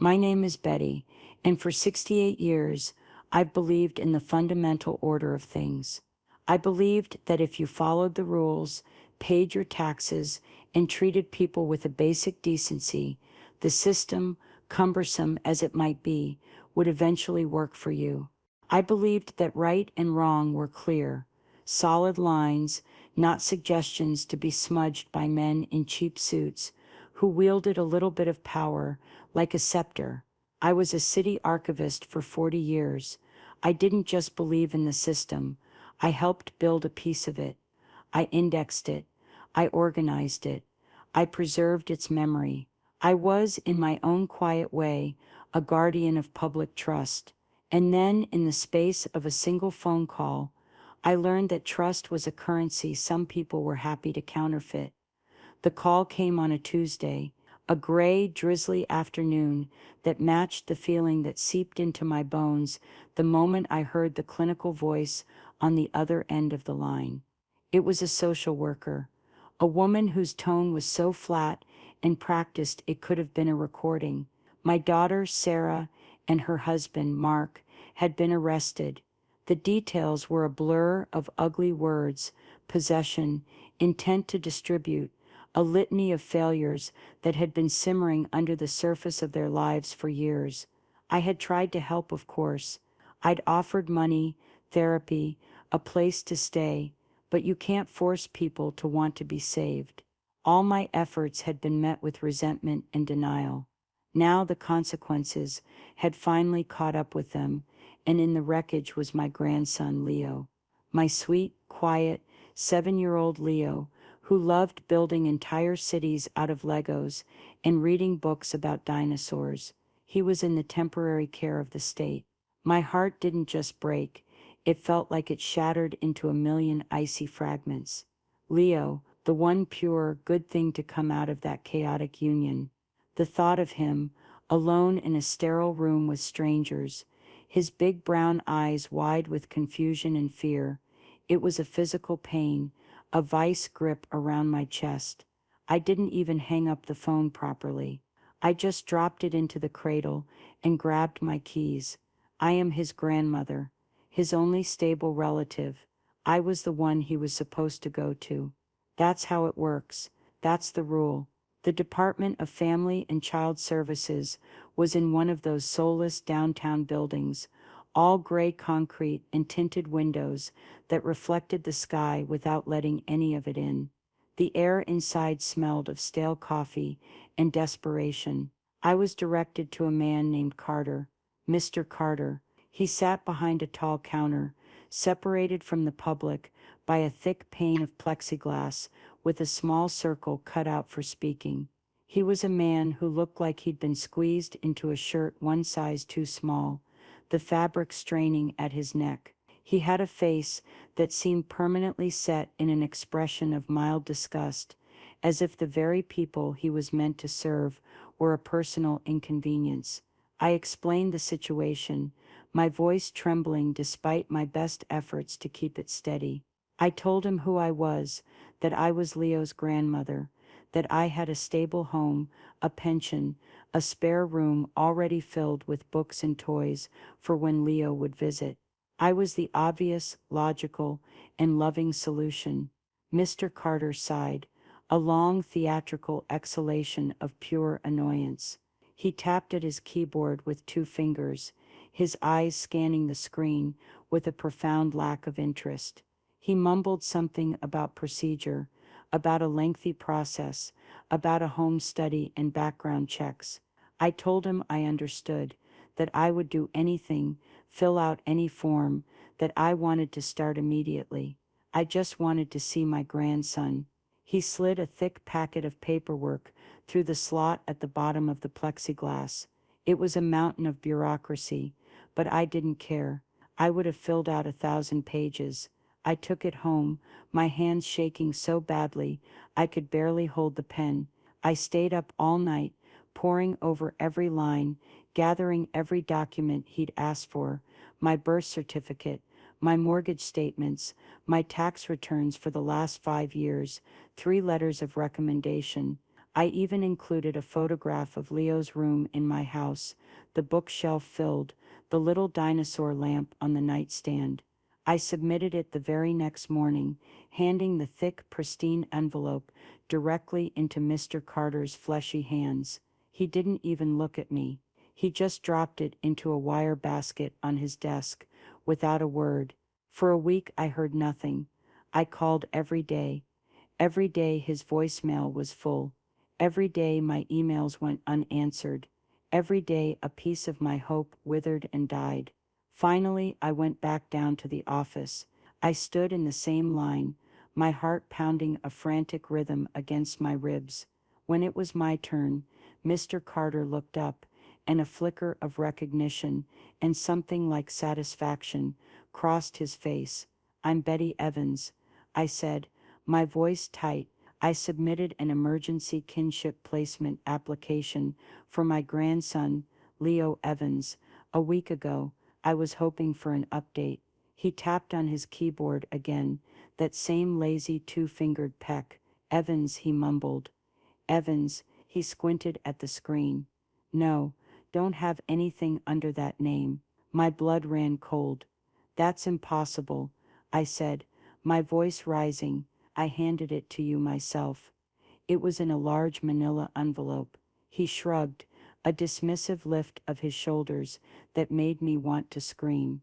My name is Betty, and for 68 years, I've believed in the fundamental order of things. I believed that if you followed the rules, paid your taxes, and treated people with a basic decency, the system, cumbersome as it might be, would eventually work for you. I believed that right and wrong were clear, solid lines, not suggestions to be smudged by men in cheap suits who wielded a little bit of power like a scepter. I was a city archivist for 40 years. I didn't just believe in the system. I helped build a piece of it. I indexed it. I organized it. I preserved its memory. I was, in my own quiet way, a guardian of public trust. And then, in the space of a single phone call, I learned that trust was a currency some people were happy to counterfeit. The call came on a Tuesday, a gray, drizzly afternoon that matched the feeling that seeped into my bones the moment I heard the clinical voice on the other end of the line. It was a social worker, a woman whose tone was so flat and practiced it could have been a recording. My daughter, Sarah, and her husband, Mark, had been arrested. The details were a blur of ugly words, possession, intent to distribute, a litany of failures that had been simmering under the surface of their lives for years. I had tried to help, of course. I'd offered money, therapy, a place to stay, but you can't force people to want to be saved. All my efforts had been met with resentment and denial. Now the consequences had finally caught up with them, and in the wreckage was my grandson, Leo. My sweet, quiet, 7-year-old Leo, who loved building entire cities out of Legos and reading books about dinosaurs. He was in the temporary care of the state. My heart didn't just break, it felt like it shattered into a million icy fragments. Leo, the one pure, good thing to come out of that chaotic union. The thought of him, alone in a sterile room with strangers, his big brown eyes wide with confusion and fear, it was a physical pain, a vice grip around my chest. I didn't even hang up the phone properly. I just dropped it into the cradle and grabbed my keys. I am his grandmother, his only stable relative. I was the one he was supposed to go to. That's how it works. That's the rule. The Department of Family and Child Services was in one of those soulless downtown buildings, all gray concrete and tinted windows that reflected the sky without letting any of it in. The air inside smelled of stale coffee and desperation. I was directed to a man named Carter, Mr. Carter. He sat behind a tall counter, separated from the public by a thick pane of plexiglass with a small circle cut out for speaking. He was a man who looked like he'd been squeezed into a shirt one size too small, the fabric straining at his neck. He had a face that seemed permanently set in an expression of mild disgust, as if the very people he was meant to serve were a personal inconvenience. I explained the situation, my voice trembling despite my best efforts to keep it steady. I told him who I was, that I was Leo's grandmother, that I had a stable home, a pension, a spare room already filled with books and toys for when Leo would visit. I was the obvious, logical, and loving solution. Mr. Carter sighed, a long theatrical exhalation of pure annoyance. He tapped at his keyboard with 2 fingers, his eyes scanning the screen with a profound lack of interest. He mumbled something about procedure, about a lengthy process, about a home study and background checks. I told him I understood, that I would do anything, fill out any form, that I wanted to start immediately. I just wanted to see my grandson. He slid a thick packet of paperwork through the slot at the bottom of the plexiglass. It was a mountain of bureaucracy, but I didn't care. I would have filled out 1,000 pages. I took it home, my hands shaking so badly I could barely hold the pen. I stayed up all night, poring over every line, gathering every document he'd asked for, my birth certificate, my mortgage statements, my tax returns for the last 5 years, 3 letters of recommendation. I even included a photograph of Leo's room in my house, the bookshelf filled, the little dinosaur lamp on the nightstand. I submitted it the very next morning, handing the thick, pristine envelope directly into Mr. Carter's fleshy hands. He didn't even look at me. He just dropped it into a wire basket on his desk, without a word. For a week I heard nothing. I called every day. Every day his voicemail was full. Every day my emails went unanswered. Every day a piece of my hope withered and died. Finally, I went back down to the office. I stood in the same line, my heart pounding a frantic rhythm against my ribs. When it was my turn, Mr. Carter looked up, and a flicker of recognition and something like satisfaction crossed his face. "I'm Betty Evans," I said, my voice tight. I submitted an emergency kinship placement application for my grandson, Leo Evans, a week ago. I was hoping for an update. He tapped on his keyboard again, that same lazy two-fingered peck. "Evans," he mumbled. "Evans," he squinted at the screen. "No, don't have anything under that name." My blood ran cold. "That's impossible," I said, my voice rising. "I handed it to you myself." It was in a large manila envelope. He shrugged, a dismissive lift of his shoulders that made me want to scream.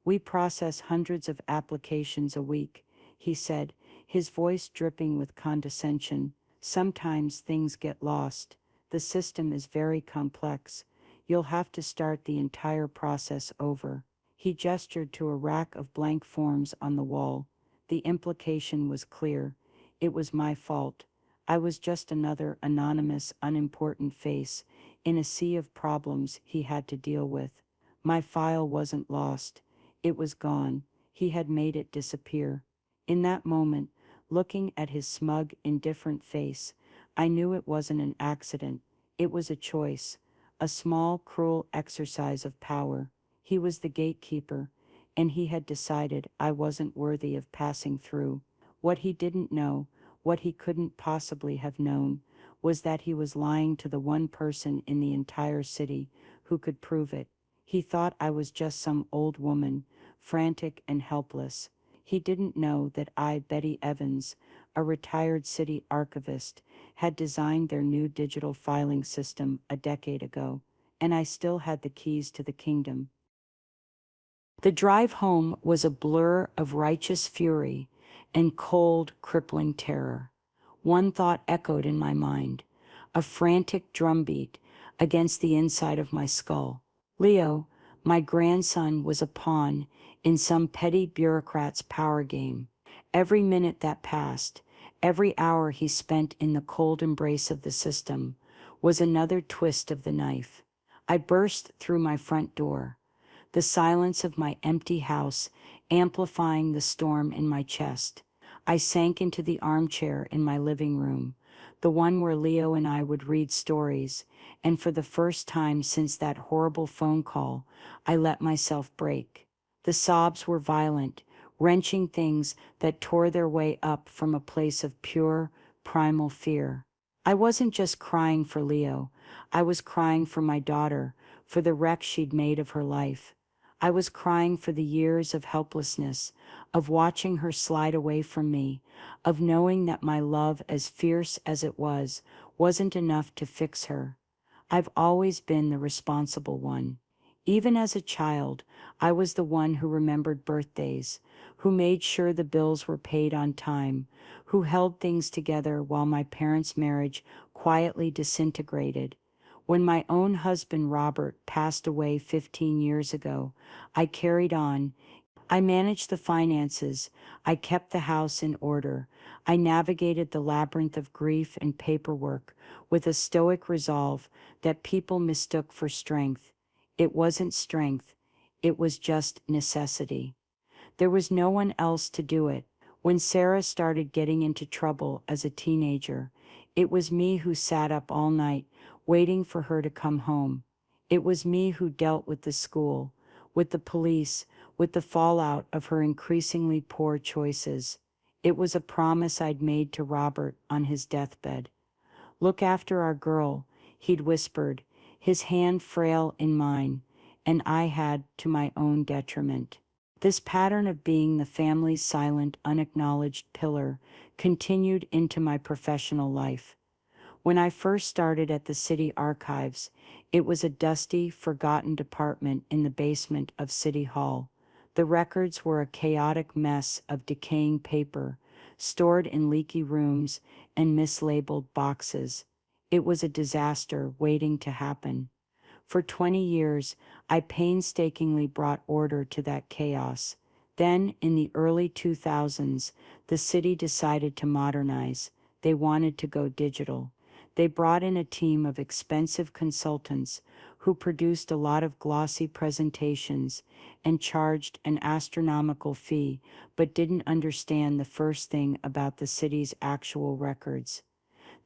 "We process hundreds of applications a week," he said, his voice dripping with condescension. "Sometimes things get lost. The system is very complex. You'll have to start the entire process over." He gestured to a rack of blank forms on the wall. The implication was clear. It was my fault. I was just another anonymous, unimportant face in a sea of problems he had to deal with. My file wasn't lost. It was gone. He had made it disappear. In that moment, looking at his smug, indifferent face, I knew it wasn't an accident. It was a choice, a small, cruel exercise of power. He was the gatekeeper, and he had decided I wasn't worthy of passing through. What he didn't know, what he couldn't possibly have known, was that he was lying to the one person in the entire city who could prove it. He thought I was just some old woman, frantic and helpless. He didn't know that I, Betty Evans, a retired city archivist, had designed their new digital filing system a decade ago, and I still had the keys to the kingdom. The drive home was a blur of righteous fury and cold, crippling terror. One thought echoed in my mind, a frantic drumbeat against the inside of my skull. Leo, my grandson, was a pawn in some petty bureaucrat's power game. Every minute that passed, every hour he spent in the cold embrace of the system, was another twist of the knife. I burst through my front door, the silence of my empty house amplifying the storm in my chest. I sank into the armchair in my living room, the one where Leo and I would read stories, and for the first time since that horrible phone call, I let myself break. The sobs were violent, wrenching things that tore their way up from a place of pure, primal fear. I wasn't just crying for Leo. I was crying for my daughter, for the wreck she'd made of her life. I was crying for the years of helplessness, of watching her slide away from me, of knowing that my love, as fierce as it was, wasn't enough to fix her. I've always been the responsible one. Even as a child, I was the one who remembered birthdays, who made sure the bills were paid on time, who held things together while my parents' marriage quietly disintegrated. When my own husband Robert passed away 15 years ago, I carried on. I managed the finances. I kept the house in order. I navigated the labyrinth of grief and paperwork with a stoic resolve that people mistook for strength. It wasn't strength. It was just necessity. There was no one else to do it. When Sarah started getting into trouble as a teenager, it was me who sat up all night waiting for her to come home. It was me who dealt with the school, with the police, with the fallout of her increasingly poor choices. It was a promise I'd made to Robert on his deathbed. "Look after our girl," he'd whispered, his hand frail in mine, and I had to my own detriment. This pattern of being the family's silent, unacknowledged pillar continued into my professional life. When I first started at the city archives, it was a dusty, forgotten department in the basement of City Hall. The records were a chaotic mess of decaying paper, stored in leaky rooms and mislabeled boxes. It was a disaster waiting to happen. For 20 years, I painstakingly brought order to that chaos. Then, in the early 2000s, the city decided to modernize. They wanted to go digital. They brought in a team of expensive consultants who produced a lot of glossy presentations and charged an astronomical fee, but didn't understand the first thing about the city's actual records.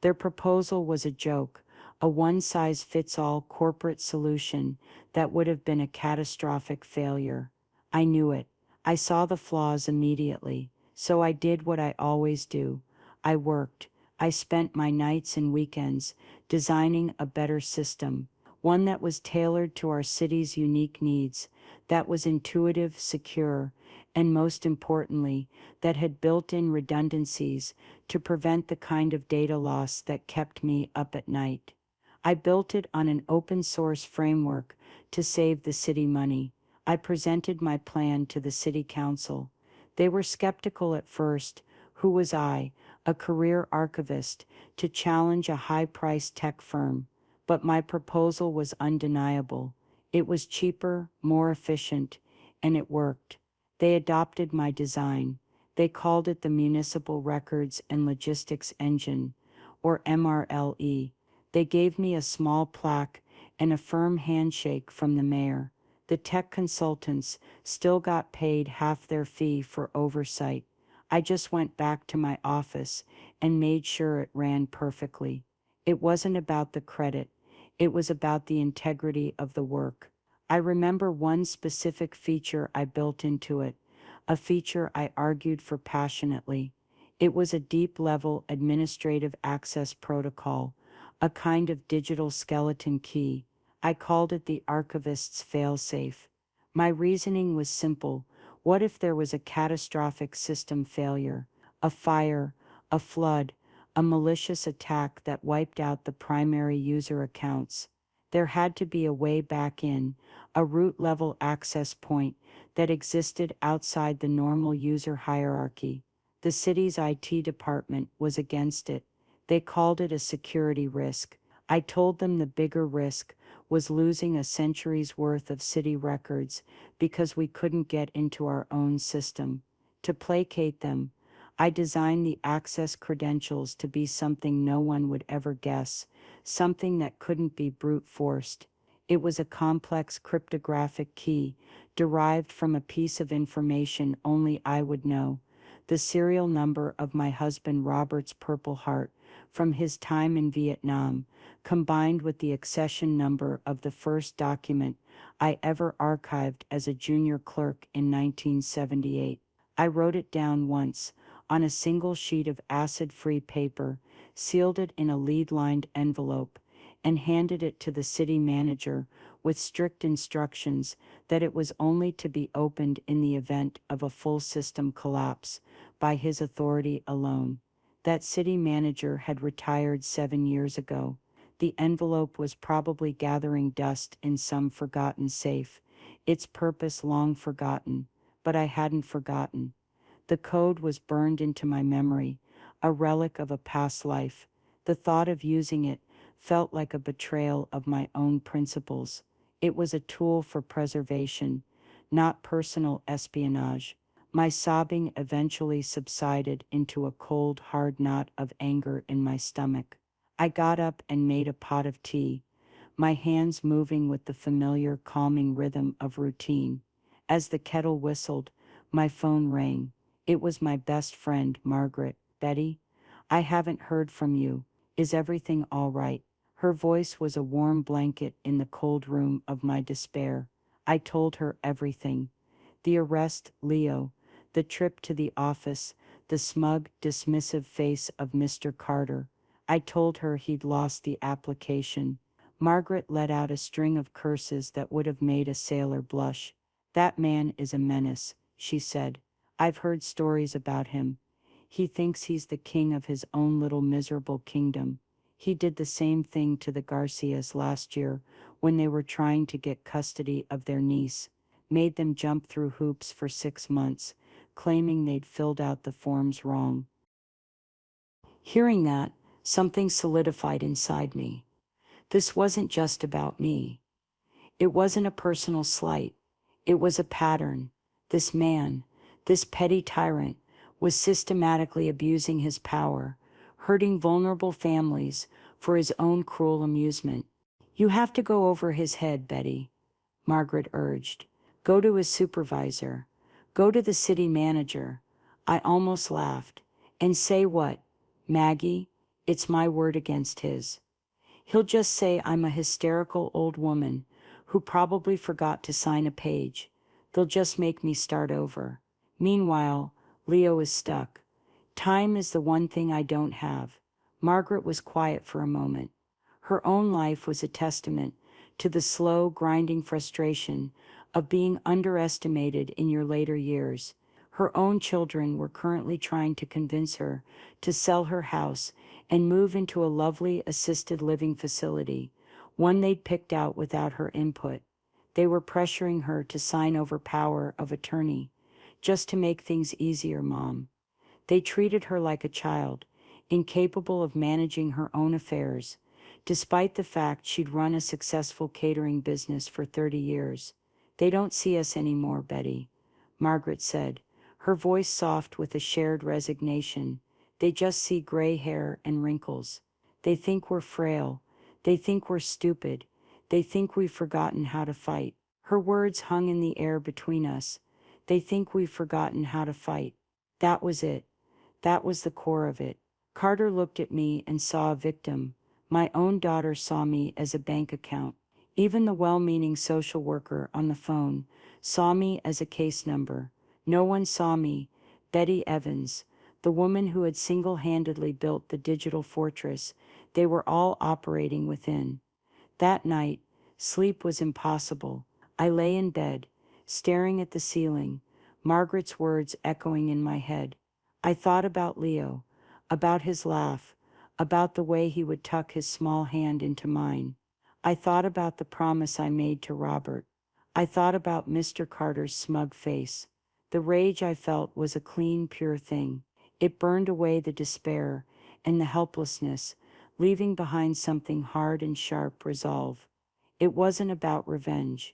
Their proposal was a joke, a one-size-fits-all corporate solution that would have been a catastrophic failure. I knew it. I saw the flaws immediately, so I did what I always do. I worked. I spent my nights and weekends designing a better system, one that was tailored to our city's unique needs, that was intuitive, secure, and most importantly, that had built-in redundancies to prevent the kind of data loss that kept me up at night. I built it on an open-source framework to save the city money. I presented my plan to the city council. They were skeptical at first. Who was I, a career archivist, to challenge a high-priced tech firm? But my proposal was undeniable. It was cheaper, more efficient, and it worked. They adopted my design. They called it the Municipal Records and Logistics Engine, or MRLE. They gave me a small plaque and a firm handshake from the mayor. The tech consultants still got paid half their fee for oversight. I just went back to my office and made sure it ran perfectly. It wasn't about the credit. It was about the integrity of the work. I remember one specific feature I built into it, a feature I argued for passionately. It was a deep-level administrative access protocol, a kind of digital skeleton key. I called it the archivist's failsafe. My reasoning was simple. What if there was a catastrophic system failure, a fire, a flood, a malicious attack that wiped out the primary user accounts? There had to be a way back in, a root-level access point that existed outside the normal user hierarchy. The city's IT department was against it. They called it a security risk. I told them the bigger risk was losing a century's worth of city records because we couldn't get into our own system. To placate them, I designed the access credentials to be something no one would ever guess, something that couldn't be brute forced. It was a complex cryptographic key derived from a piece of information only I would know, the serial number of my husband Robert's Purple Heart from his time in Vietnam, combined with the accession number of the first document I ever archived as a junior clerk in 1978. I wrote it down once, on a single sheet of acid-free paper, sealed it in a lead-lined envelope, and handed it to the city manager with strict instructions that it was only to be opened in the event of a full system collapse, by his authority alone. That city manager had retired 7 years ago. The envelope was probably gathering dust in some forgotten safe, its purpose long forgotten, but I hadn't forgotten. The code was burned into my memory, a relic of a past life. The thought of using it felt like a betrayal of my own principles. It was a tool for preservation, not personal espionage. My sobbing eventually subsided into a cold, hard knot of anger in my stomach. I got up and made a pot of tea, my hands moving with the familiar, calming rhythm of routine. As the kettle whistled, my phone rang. It was my best friend, Margaret. "Betty, I haven't heard from you. Is everything all right?" Her voice was a warm blanket in the cold room of my despair. I told her everything. The arrest, Leo, the trip to the office, the smug, dismissive face of Mr. Carter. I told her he'd lost the application. Margaret let out a string of curses that would have made a sailor blush. That man is a menace, she said. I've heard stories about him. He thinks he's the king of his own little miserable kingdom. He did the same thing to the Garcias last year when they were trying to get custody of their niece, made them jump through hoops for 6 months, claiming they'd filled out the forms wrong. Hearing that, something solidified inside me. This wasn't just about me. It wasn't a personal slight. It was a pattern. This man, this petty tyrant, was systematically abusing his power, hurting vulnerable families for his own cruel amusement. You have to go over his head, Betty, Margaret urged. Go to his supervisor. Go to the city manager. I almost laughed. And say what? Maggie, it's my word against his. He'll just say I'm a hysterical old woman who probably forgot to sign a page. They'll just make me start over. Meanwhile, Leo is stuck. Time is the one thing I don't have. Margaret was quiet for a moment. Her own life was a testament to the slow, grinding frustration of being underestimated in your later years. Her own children were currently trying to convince her to sell her house and move into a lovely assisted living facility, one they'd picked out without her input. They were pressuring her to sign over power of attorney, just to make things easier, Mom. They treated her like a child, incapable of managing her own affairs, despite the fact she'd run a successful catering business for 30 years. They don't see us anymore, Betty, Margaret said, her voice soft with a shared resignation. They just see gray hair and wrinkles. They think we're frail. They think we're stupid. They think we've forgotten how to fight. Her words hung in the air between us. They think we've forgotten how to fight. That was it. That was the core of it. Carter looked at me and saw a victim. My own daughter saw me as a bank account. Even the well-meaning social worker on the phone saw me as a case number. No one saw me, Betty Evans, the woman who had single-handedly built the digital fortress they were all operating within. That night, sleep was impossible. I lay in bed, staring at the ceiling, Margaret's words echoing in my head. I thought about Leo, about his laugh, about the way he would tuck his small hand into mine. I thought about the promise I made to Robert. I thought about Mr. Carter's smug face. The rage I felt was a clean, pure thing. It burned away the despair and the helplessness, leaving behind something hard and sharp resolve. It wasn't about revenge.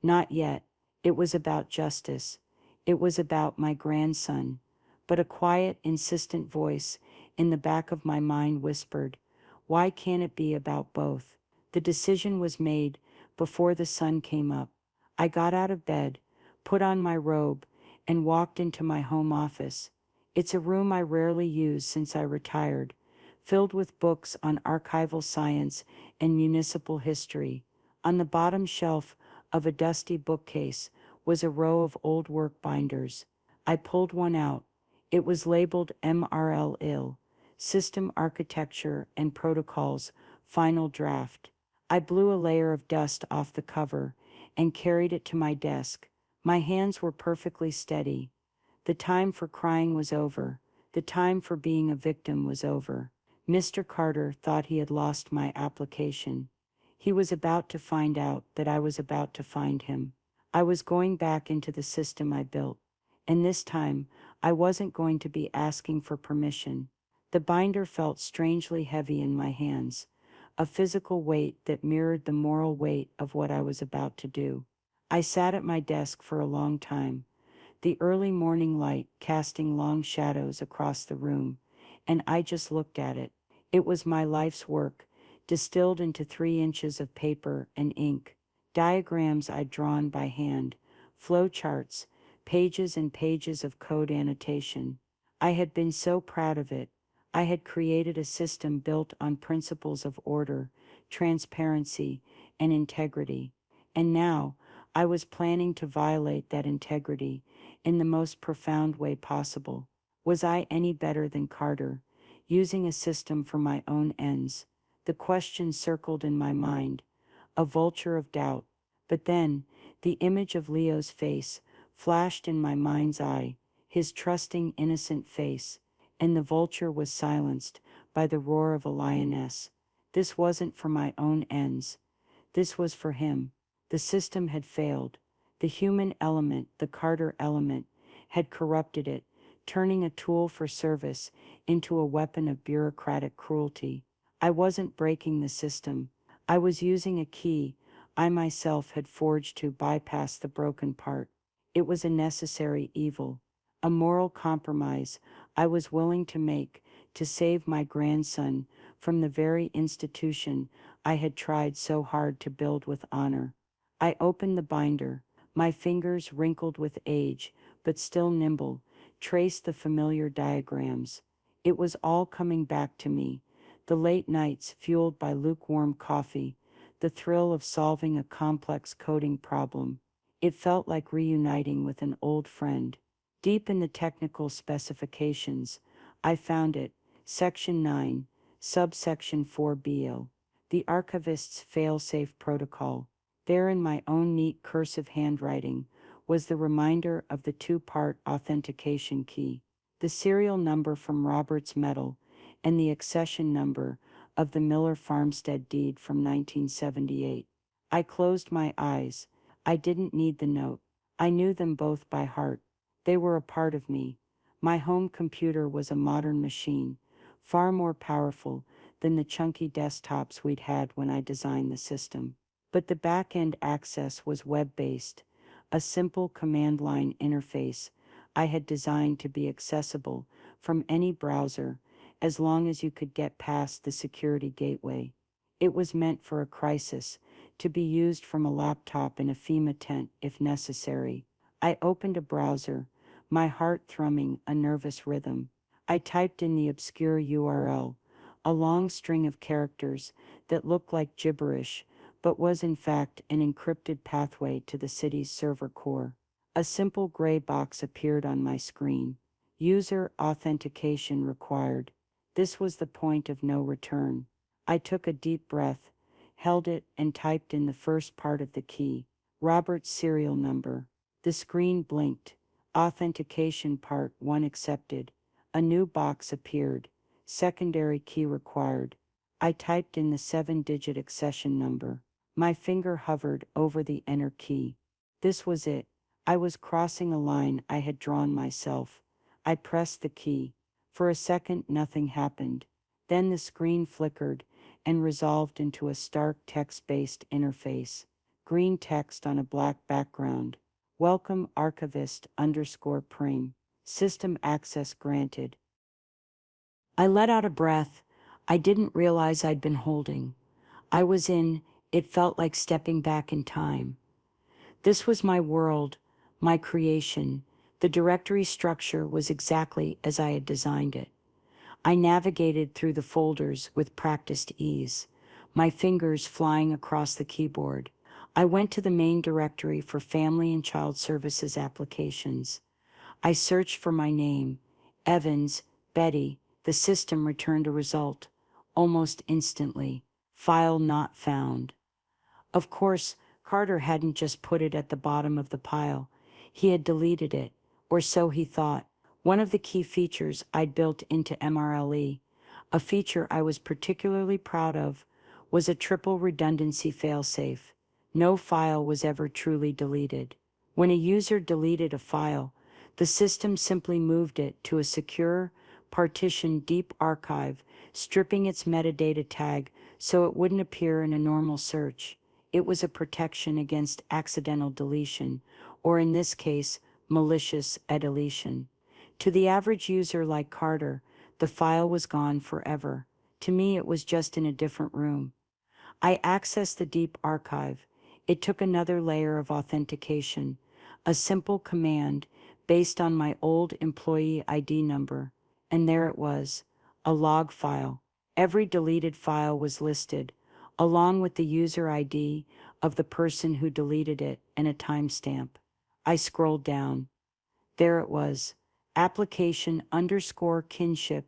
Not yet. It was about justice. It was about my grandson. But a quiet, insistent voice in the back of my mind whispered, why can't it be about both? The decision was made before the sun came up. I got out of bed, put on my robe, and walked into my home office. It's a room I rarely use since I retired, filled with books on archival science and municipal history. On the bottom shelf of a dusty bookcase was a row of old work binders. I pulled one out. It was labeled MRL-IL, System Architecture and Protocols, Final Draft. I blew a layer of dust off the cover and carried it to my desk. My hands were perfectly steady. The time for crying was over. The time for being a victim was over. Mr. Carter thought he had lost my application. He was about to find out that I was about to find him. I was going back into the system I built. And this time, I wasn't going to be asking for permission. The binder felt strangely heavy in my hands, a physical weight that mirrored the moral weight of what I was about to do. I sat at my desk for a long time, the early morning light casting long shadows across the room, and I just looked at it. It was my life's work, distilled into 3 inches of paper and ink, diagrams I'd drawn by hand, flow charts, pages and pages of code annotation. I had been so proud of it. I had created a system built on principles of order, transparency, and integrity. And now, I was planning to violate that integrity in the most profound way possible. Was I any better than Carter, using a system for my own ends. The question circled in my mind, a vulture of doubt. But then, the image of Leo's face flashed in my mind's eye, his trusting, innocent face, and the vulture was silenced by the roar of a lioness. This wasn't for my own ends. This was for him. The system had failed. The human element, the Carter element, had corrupted it, turning a tool for service into a weapon of bureaucratic cruelty. I wasn't breaking the system. I was using a key I myself had forged to bypass the broken part. It was a necessary evil, a moral compromise I was willing to make to save my grandson from the very institution I had tried so hard to build with honor. I opened the binder, my fingers wrinkled with age, but still nimble, traced the familiar diagrams. It was all coming back to me, the late nights fueled by lukewarm coffee, the thrill of solving a complex coding problem. It felt like reuniting with an old friend. Deep in the technical specifications, I found it, Section 9, Subsection 4BO, the archivist's fail-safe protocol. There in my own neat cursive handwriting was the reminder of the two-part authentication key, the serial number from Robert's medal, and the accession number of the Miller farmstead deed from 1978. I closed my eyes. I didn't need the note. I knew them both by heart. They were a part of me. My home computer was a modern machine, far more powerful than the chunky desktops we'd had when I designed the system. But the back-end access was web-based, a simple command line interface I had designed to be accessible from any browser as long as you could get past the security gateway. It was meant for a crisis, to be used from a laptop in a FEMA tent if necessary. I opened a browser, my heart thrumming a nervous rhythm. I typed in the obscure URL, a long string of characters that looked like gibberish, but was in fact an encrypted pathway to the city's server core. A simple gray box appeared on my screen. User authentication required. This was the point of no return. I took a deep breath, held it, and typed in the first part of the key, Robert's serial number. The screen blinked. Authentication part 1 accepted. A new box appeared. Secondary key required. I typed in the 7-digit accession number. My finger hovered over the enter key. This was it. I was crossing a line I had drawn myself. I pressed the key. For a second, nothing happened. Then the screen flickered and resolved into a stark text-based interface. Green text on a black background. Welcome archivist_pring. System access granted. I let out a breath I didn't realize I'd been holding. I was in, it felt like stepping back in time. This was my world, my creation. The directory structure was exactly as I had designed it. I navigated through the folders with practiced ease, my fingers flying across the keyboard. I went to the main directory for family and child services applications. I searched for my name, Evans, Betty. The system returned a result, almost instantly. File not found. Of course, Carter hadn't just put it at the bottom of the pile. He had deleted it, or so he thought. One of the key features I'd built into MRLE, a feature I was particularly proud of, was a triple redundancy failsafe. No file was ever truly deleted. When a user deleted a file, the system simply moved it to a secure, partitioned deep archive, stripping its metadata tag so it wouldn't appear in a normal search. It was a protection against accidental deletion, or in this case, malicious deletion. To the average user like Carter, the file was gone forever. To me, it was just in a different room. I accessed the deep archive. It took another layer of authentication, a simple command based on my old employee ID number. And there it was, a log file. Every deleted file was listed, along with the user ID of the person who deleted it and a timestamp. I scrolled down. There it was, application_kinship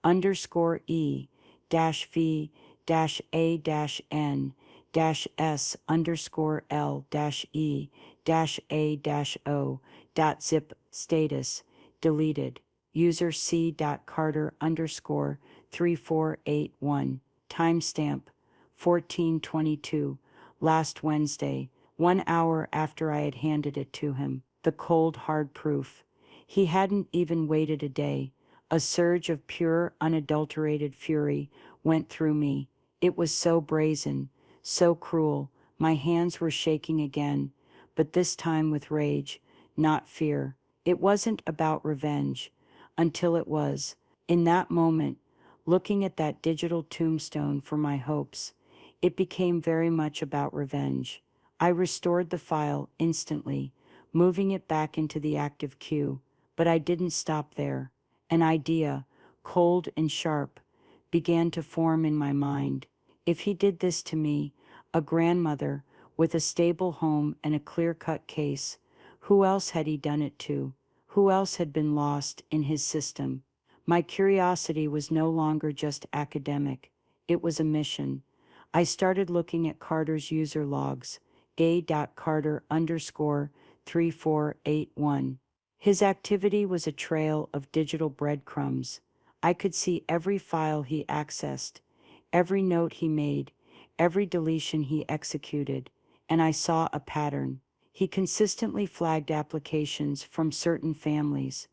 underscore E dash V dash A dash N dash S underscore L dash E dash A dash O dot zip status deleted. User C. Carter underscore 3481. Timestamp 1422. Last Wednesday, 1 hour after I had handed it to him. The cold, hard proof. He hadn't even waited a day. A surge of pure, unadulterated fury went through me. It was so brazen, so cruel. My hands were shaking again, but this time with rage, not fear. It wasn't about revenge, until it was. In that moment, looking at that digital tombstone for my hopes, it became very much about revenge. I restored the file instantly, moving it back into the active queue, but I didn't stop there. An idea, cold and sharp, began to form in my mind. If he did this to me, a grandmother with a stable home and a clear-cut case, who else had he done it to? Who else had been lost in his system? My curiosity was no longer just academic, it was a mission. I started looking at Carter's user logs, a.carter underscore 3481. His activity was a trail of digital breadcrumbs. I could see every file he accessed, every note he made, every deletion he executed, and I saw a pattern. He consistently flagged applications from certain families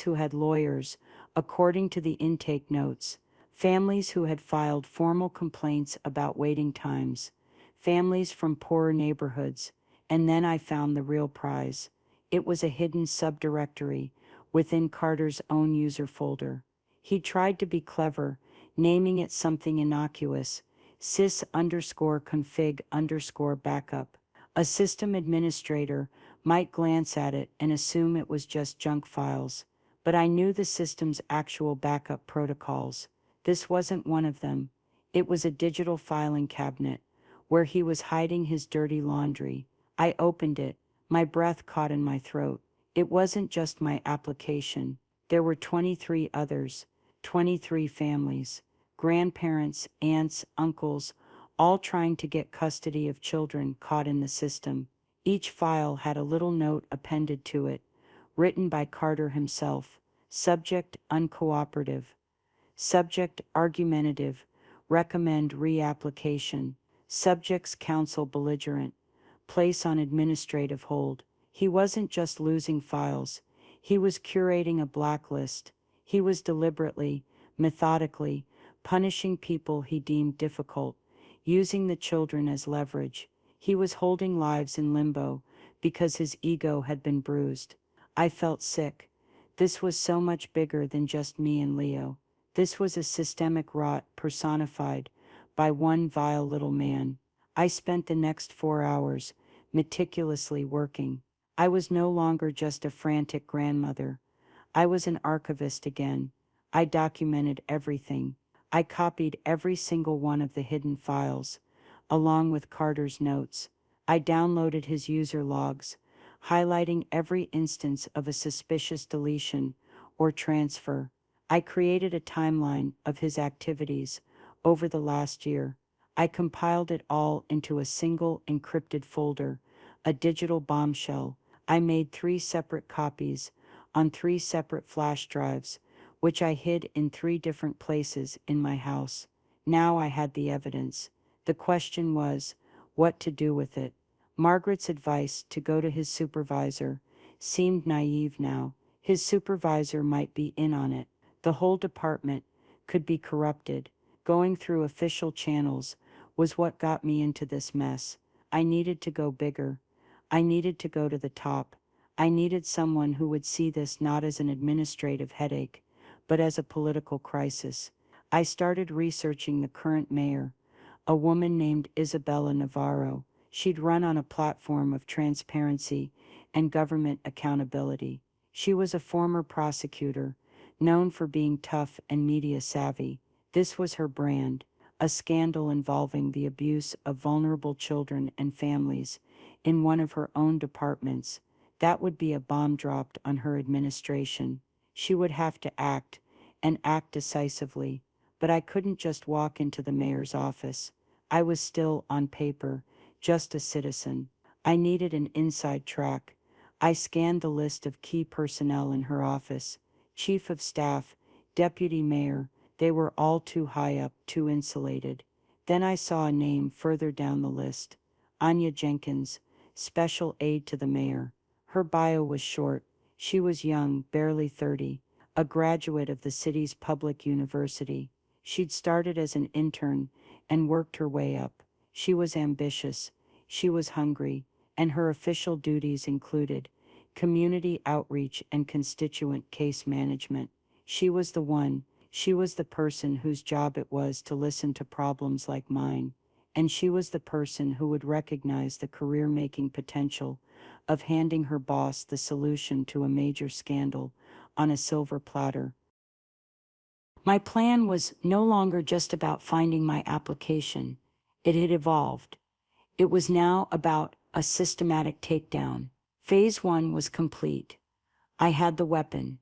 who had lawyers, according to the intake notes, families who had filed formal complaints about waiting times, families from poorer neighborhoods, and then I found the real prize. It was a hidden subdirectory within Carter's own user folder. He tried to be clever, naming it something innocuous, sys underscore config underscore backup. A system administrator might glance at it and assume it was just junk files, but I knew the system's actual backup protocols. This wasn't one of them. It was a digital filing cabinet, where he was hiding his dirty laundry. I opened it, my breath caught in my throat. It wasn't just my application. There were 23 others, 23 families, grandparents, aunts, uncles, all trying to get custody of children caught in the system. Each file had a little note appended to it, written by Carter himself. Subject uncooperative. Subject argumentative. Recommend reapplication. Subject's counsel belligerent. Place on administrative hold. He wasn't just losing files. He was curating a blacklist. He was deliberately, methodically, punishing people he deemed difficult, using the children as leverage. He was holding lives in limbo because his ego had been bruised. I felt sick. This was so much bigger than just me and Leo. This was a systemic rot personified by one vile little man. I spent the next 4 hours meticulously working. I was no longer just a frantic grandmother. I was an archivist again. I documented everything. I copied every single one of the hidden files, along with Carter's notes. I downloaded his user logs, highlighting every instance of a suspicious deletion or transfer. I created a timeline of his activities over the last year. I compiled it all into a single encrypted folder, a digital bombshell. I made 3 separate copies on 3 separate flash drives, which I hid in 3 different places in my house. Now I had the evidence. The question was, what to do with it? Margaret's advice to go to his supervisor seemed naive now. His supervisor might be in on it. The whole department could be corrupted. Going through official channels was what got me into this mess. I needed to go bigger. I needed to go to the top. I needed someone who would see this not as an administrative headache, but as a political crisis. I started researching the current mayor, a woman named Isabella Navarro. She'd run on a platform of transparency and government accountability. She was a former prosecutor, known for being tough and media savvy. This was her brand, a scandal involving the abuse of vulnerable children and families in one of her own departments. That would be a bomb dropped on her administration. She would have to act, and act decisively, but I couldn't just walk into the mayor's office. I was still, on paper, just a citizen. I needed an inside track. I scanned the list of key personnel in her office: chief of staff, deputy mayor. They were all too high up, too insulated. Then I saw a name further down the list: Anya Jenkins, special aide to the mayor. Her bio was short. She was young, barely 30, a graduate of the city's public university. She'd started as an intern and worked her way up. She was ambitious, she was hungry, and her official duties included community outreach and constituent case management. She was the one. She was the person whose job it was to listen to problems like mine, and she was the person who would recognize the career-making potential of handing her boss the solution to a major scandal on a silver platter. My plan was no longer just about finding my application. It had evolved. It was now about a systematic takedown. Phase 1 was complete. I had the weapon.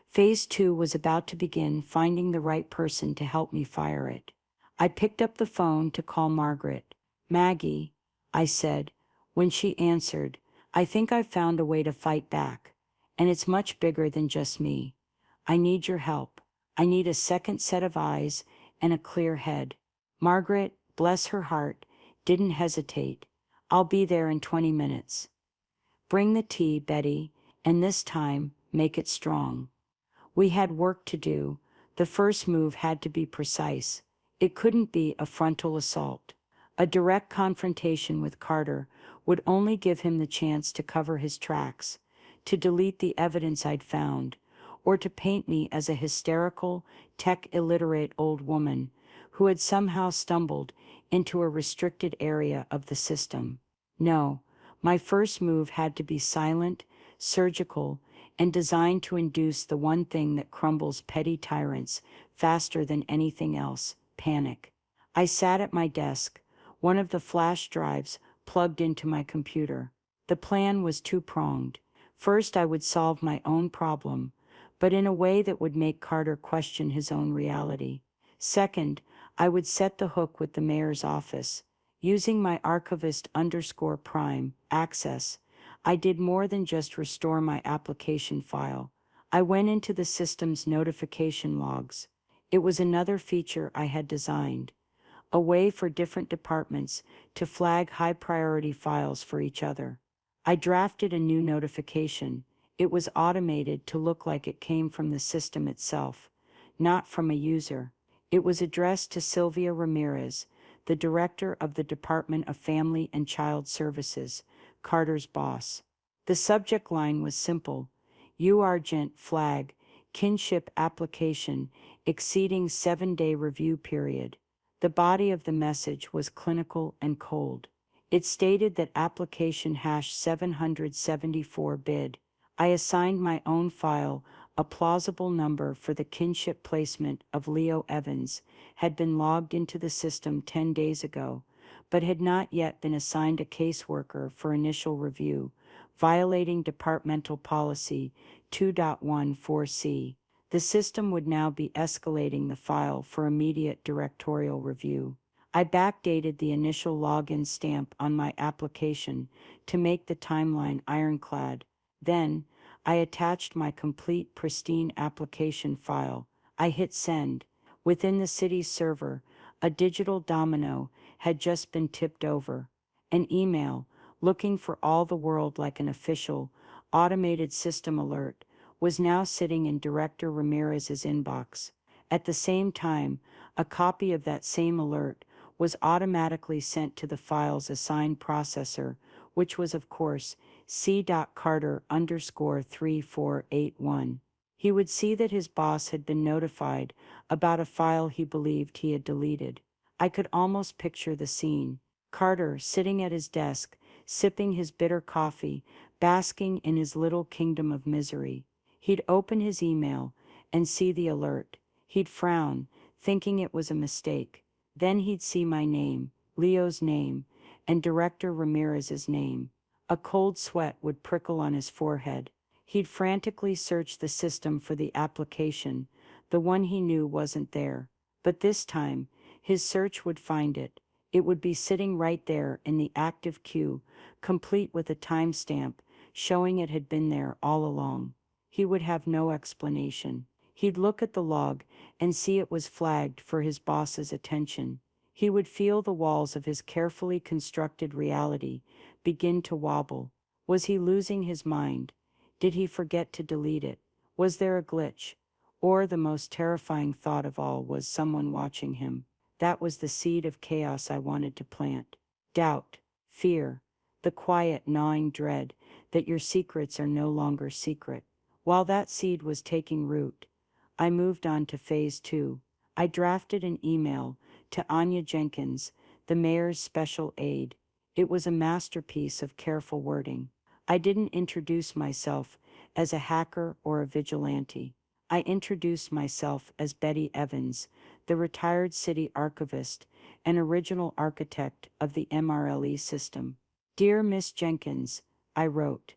Phase 2 was about to begin, finding the right person to help me fire it. I picked up the phone to call Margaret. "Maggie," I said. When she answered, "I think I've found a way to fight back. And it's much bigger than just me. I need your help. I need a second set of eyes and a clear head." Margaret, bless her heart, didn't hesitate. "I'll be there in 20 minutes. Bring the tea, Betty, and this time, make it strong." We had work to do. The first move had to be precise. It couldn't be a frontal assault. A direct confrontation with Carter would only give him the chance to cover his tracks, to delete the evidence I'd found, or to paint me as a hysterical, tech-illiterate old woman who had somehow stumbled into a restricted area of the system. No, my first move had to be silent, surgical, and designed to induce the one thing that crumbles petty tyrants faster than anything else: panic. I sat at my desk, one of the flash drives plugged into my computer. The plan was two-pronged. First, I would solve my own problem, but in a way that would make Carter question his own reality. Second, I would set the hook with the mayor's office. Using my archivist_prime access, I did more than just restore my application file. I went into the system's notification logs. It was another feature I had designed, a way for different departments to flag high-priority files for each other. I drafted a new notification. It was automated to look like it came from the system itself, not from a user. It was addressed to Sylvia Ramirez, the director of the Department of Family and Child Services, Carter's boss. The subject line was simple: "U-Argent flag, kinship application exceeding 7-day review period." The body of the message was clinical and cold. It stated that application #774 bid. I assigned my own file a plausible number for the kinship placement of Leo Evans, had been logged into the system 10 days ago, but had not yet been assigned a caseworker for initial review, violating Departmental Policy 2.14c. The system would now be escalating the file for immediate directorial review. I backdated the initial login stamp on my application to make the timeline ironclad. Then, I attached my complete, pristine application file. I hit send. Within the city's server, a digital domino had just been tipped over. An email, looking for all the world like an official, automated system alert, was now sitting in Director Ramirez's inbox. At the same time, a copy of that same alert was automatically sent to the file's assigned processor, which was, of course, C.Carter_3481. He would see that his boss had been notified about a file he believed he had deleted. I could almost picture the scene. Carter sitting at his desk, sipping his bitter coffee, basking in his little kingdom of misery. He'd open his email and see the alert. He'd frown, thinking it was a mistake. Then he'd see my name, Leo's name, and Director Ramirez's name. A cold sweat would prickle on his forehead. He'd frantically search the system for the application, the one he knew wasn't there. But this time, his search would find it. It would be sitting right there in the active queue, complete with a timestamp, showing it had been there all along. He would have no explanation. He'd look at the log and see it was flagged for his boss's attention. He would feel the walls of his carefully constructed reality begin to wobble. Was he losing his mind? Did he forget to delete it? Was there a glitch? Or the most terrifying thought of all was someone watching him. That was the seed of chaos I wanted to plant. Doubt, fear, the quiet, gnawing dread that your secrets are no longer secret. While that seed was taking root, I moved on to phase 2. I drafted an email to Anya Jenkins, the mayor's special aide. It was a masterpiece of careful wording. I didn't introduce myself as a hacker or a vigilante. I introduced myself as Betty Evans, the retired city archivist and original architect of the MRLE system. Dear Miss Jenkins, I wrote,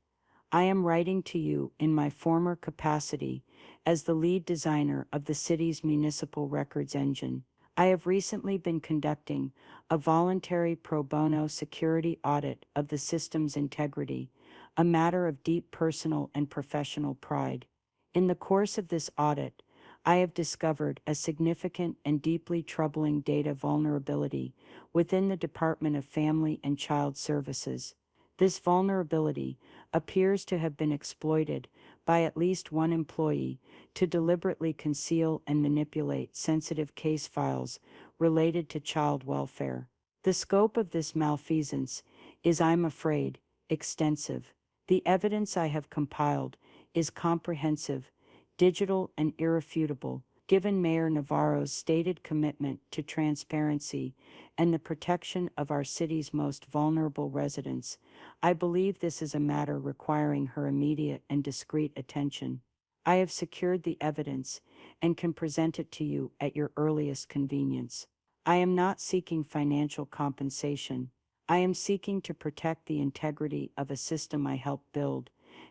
I am writing to you in my former capacity as the lead designer of the city's municipal records engine. I have recently been conducting a voluntary pro bono security audit of the system's integrity, a matter of deep personal and professional pride. In the course of this audit, I have discovered a significant and deeply troubling data vulnerability within the Department of Family and Child Services. This vulnerability appears to have been exploited by at least one employee to deliberately conceal and manipulate sensitive case files related to child welfare. The scope of this malfeasance is, I'm afraid, extensive. The evidence I have compiled is comprehensive, digital, and irrefutable. Given Mayor Navarro's stated commitment to transparency and the protection of our city's most vulnerable residents, I believe this is a matter requiring her immediate and discreet attention. I have secured the evidence and can present it to you at your earliest convenience. I am not seeking financial compensation. I am seeking to protect the integrity of a system I helped build,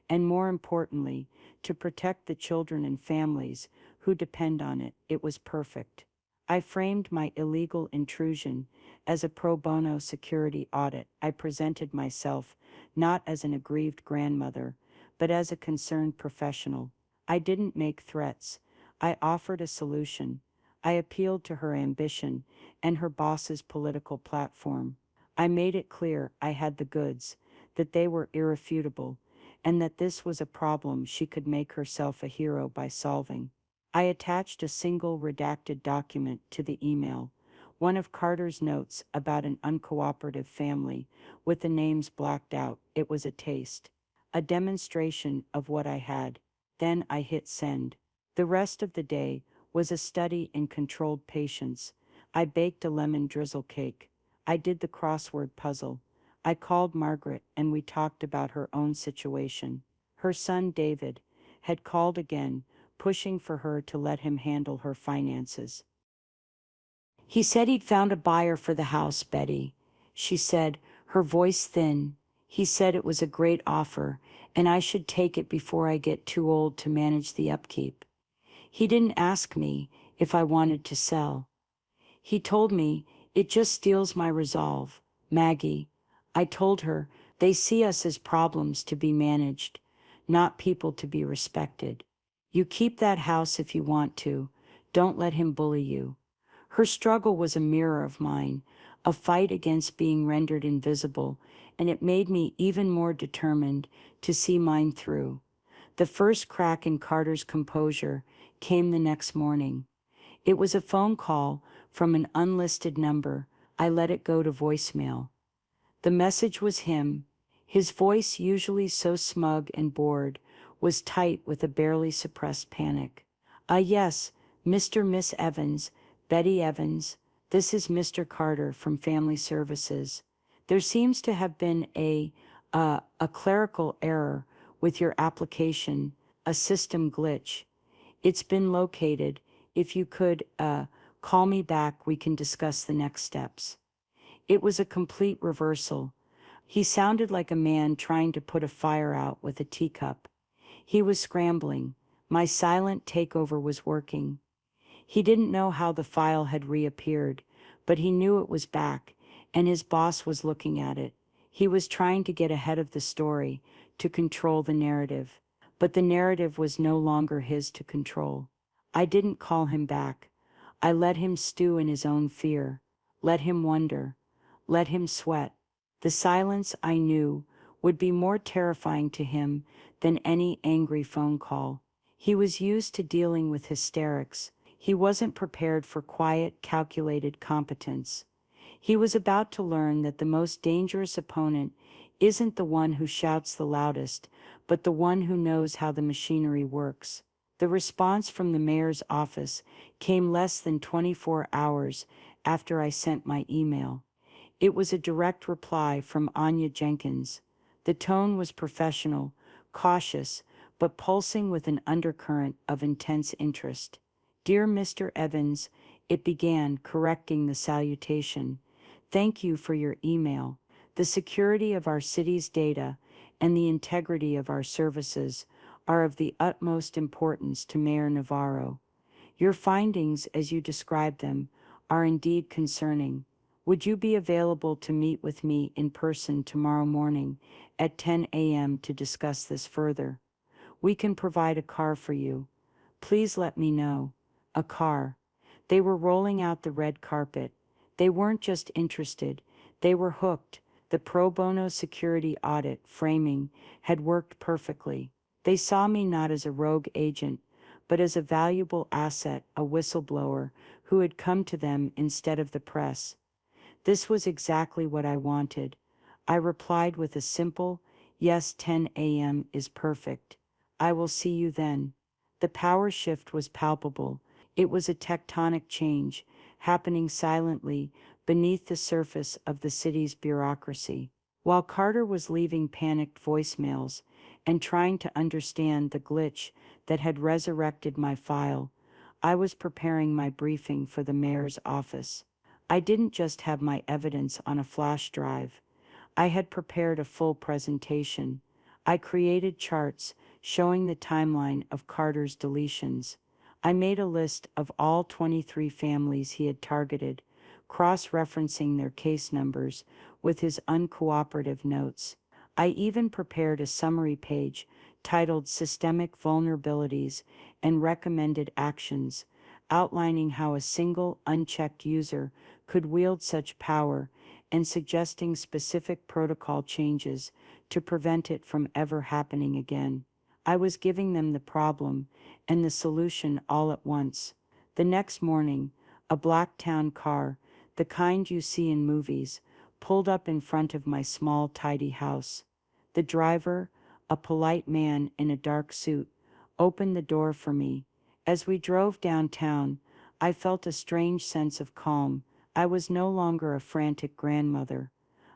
and more importantly, to protect the children and families who depend on it. It was perfect. I framed my illegal intrusion as a pro bono security audit. I presented myself not as an aggrieved grandmother, but as a concerned professional. I didn't make threats. I offered a solution. I appealed to her ambition and her boss's political platform. I made it clear I had the goods, that they were irrefutable, and that this was a problem she could make herself a hero by solving. I attached a single redacted document to the email, one of Carter's notes about an uncooperative family with the names blacked out. It was a taste, a demonstration of what I had. Then I hit send. The rest of the day was a study in controlled patience. I baked a lemon drizzle cake. I did the crossword puzzle. I called Margaret and we talked about her own situation. Her son, David, had called again, pushing for her to let him handle her finances. He said he'd found a buyer for the house, Betty. She said, her voice thin. He said it was a great offer, and I should take it before I get too old to manage the upkeep. He didn't ask me if I wanted to sell. He told me it just steals my resolve. Maggie, I told her, they see us as problems to be managed, not people to be respected. You keep that house if you want to. Don't let him bully you. Her struggle was a mirror of mine, a fight against being rendered invisible, and it made me even more determined to see mine through. The first crack in Carter's composure came the next morning. It was a phone call from an unlisted number. I let it go to voicemail. The message was him. His voice, usually so smug and bored, was tight with a barely suppressed panic. Yes, Miss Evans, Betty Evans. This is Mr. Carter from Family Services. There seems to have been a clerical error with your application, a system glitch. It's been located. If you could call me back, we can discuss the next steps. It was a complete reversal. He sounded like a man trying to put a fire out with a teacup. He was scrambling. My silent takeover was working. He didn't know how the file had reappeared, but he knew it was back, and his boss was looking at it. He was trying to get ahead of the story, to control the narrative. But the narrative was no longer his to control. I didn't call him back. I let him stew in his own fear. Let him wonder. Let him sweat. The silence, I knew, would be more terrifying to him than any angry phone call. He was used to dealing with hysterics. He wasn't prepared for quiet, calculated competence. He was about to learn that the most dangerous opponent isn't the one who shouts the loudest, but the one who knows how the machinery works. The response from the mayor's office came less than 24 hours after I sent my email. It was a direct reply from Anya Jenkins. The tone was professional, cautious, but pulsing with an undercurrent of intense interest. "Dear Mr. Evans," it began, correcting the salutation. "Thank you for your email. The security of our city's data and the integrity of our services are of the utmost importance to Mayor Navarro. Your findings, as you describe them, are indeed concerning. Would you be available to meet with me in person tomorrow morning at 10 a.m. to discuss this further? We can provide a car for you. Please let me know." A car. They were rolling out the red carpet. They weren't just interested, they were hooked. The pro bono security audit framing had worked perfectly. They saw me not as a rogue agent, but as a valuable asset, a whistleblower who had come to them instead of the press. This was exactly what I wanted. I replied with a simple, "Yes, 10 a.m. is perfect. I will see you then." The power shift was palpable. It was a tectonic change, happening silently beneath the surface of the city's bureaucracy. While Carter was leaving panicked voicemails and trying to understand the glitch that had resurrected my file, I was preparing my briefing for the mayor's office. I didn't just have my evidence on a flash drive. I had prepared a full presentation. I created charts showing the timeline of Carter's deletions. I made a list of all 23 families he had targeted, cross-referencing their case numbers with his uncooperative notes. I even prepared a summary page titled "Systemic Vulnerabilities and Recommended Actions," outlining how a single, unchecked user could wield such power and suggesting specific protocol changes to prevent it from ever happening again. I was giving them the problem and the solution all at once. The next morning, a black town car, the kind you see in movies, pulled up in front of my small, tidy house. The driver, a polite man in a dark suit, opened the door for me. As we drove downtown, I felt a strange sense of calm. I was no longer a frantic grandmother.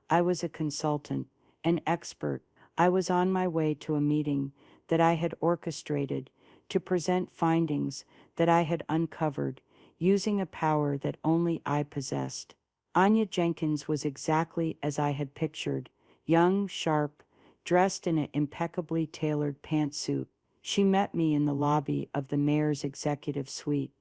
I was a consultant, an expert. I was on my way to a meeting that I had orchestrated to present findings that I had uncovered, using a power that only I possessed. Anya Jenkins was exactly as I had pictured, young, sharp, dressed in an impeccably tailored pantsuit. She met me in the lobby of the mayor's executive suite,